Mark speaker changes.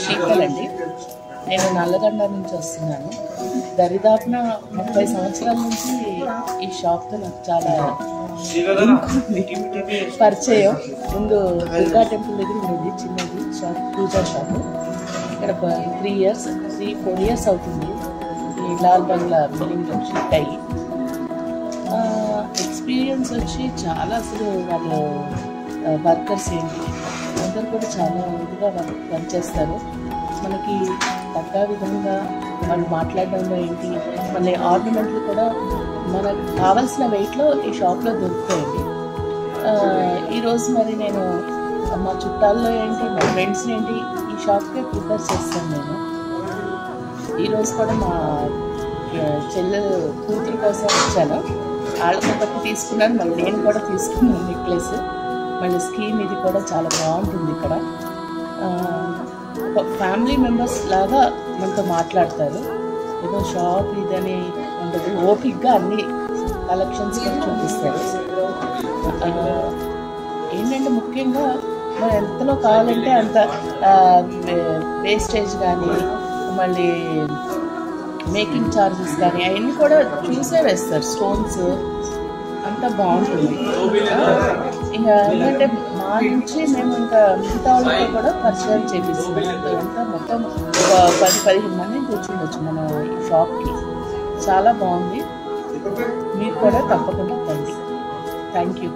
Speaker 1: శీతల్ అండి. నేను నల్లగొండ నుంచి వస్తున్నాను. దరిదాపున 30 సంవత్సరాల నుంచి ఈ షాప్తో నాకు చాలా పరిచయం. ముందు దుర్గా టెంపుల్ దగ్గర ఉండేది చిన్నది షాప్, పూజా షాపు. ఇక్కడ 3-4 ఇయర్స్ అవుతుంది ఈ లాల్ బంగ్లా బిల్డింగ్లో షిఫ్ట్ అయ్యి. ఎక్స్పీరియన్స్ వచ్చి చాలా, అసలు వాళ్ళు వర్కర్స్ ఏంటి అందరు కూడా చాలా ఇదిగా వర్క్ చేస్తారు. మనకి తగ్గ విధంగా వాళ్ళు మాట్లాడడంలో ఏంటి, మళ్ళీ ఆర్నమెంట్లు కూడా మనకు కావాల్సిన వెయిట్లో ఈ షాప్లో దొరుకుతాయండి. ఈరోజు మరి నేను మా చుట్టాల్లో ఏంటి, మా ఫ్రెండ్స్ ఏంటి ఈ షాప్కే ప్రిఫర్ చేస్తాను. నేను ఈరోజు కూడా మా చెల్లెలు కూతురు కోసం వచ్చాను. వాళ్ళతో పాటు తీసుకున్నాను, మళ్ళీ నేను కూడా తీసుకున్నాను నెక్లెస్. మళ్ళీ స్కీమ్ ఇది కూడా చాలా బాగుంటుంది. ఇక్కడ ఫ్యామిలీ మెంబర్స్ లాగా మనతో మాట్లాడతారు. ఏదో షాప్ ఇదని ఉండదు, ఓపిక్గా అన్ని కలెక్షన్స్ కూడా చూపిస్తారు. ఏంటంటే ముఖ్యంగా మనం ఎంతలో కావాలంటే అంత వేస్టేజ్ కానీ, మళ్ళీ మేకింగ్ ఛార్జెస్ కానీ అవన్నీ కూడా చూసే వేస్తారు. స్టోన్స్ అంతా బాగుంటుంది. ఇంకా ఏంటంటే మా నుంచి మేము ఇంకా మిగతా వాళ్ళతో కూడా పరిచయం చేపిస్తున్నాం. అంతా మొత్తం 10-15 మంది కూర్చుండొచ్చు మన ఈ షాప్కి. చాలా బాగుంది. మీరు కూడా తప్పకుండా రండి. Thank you.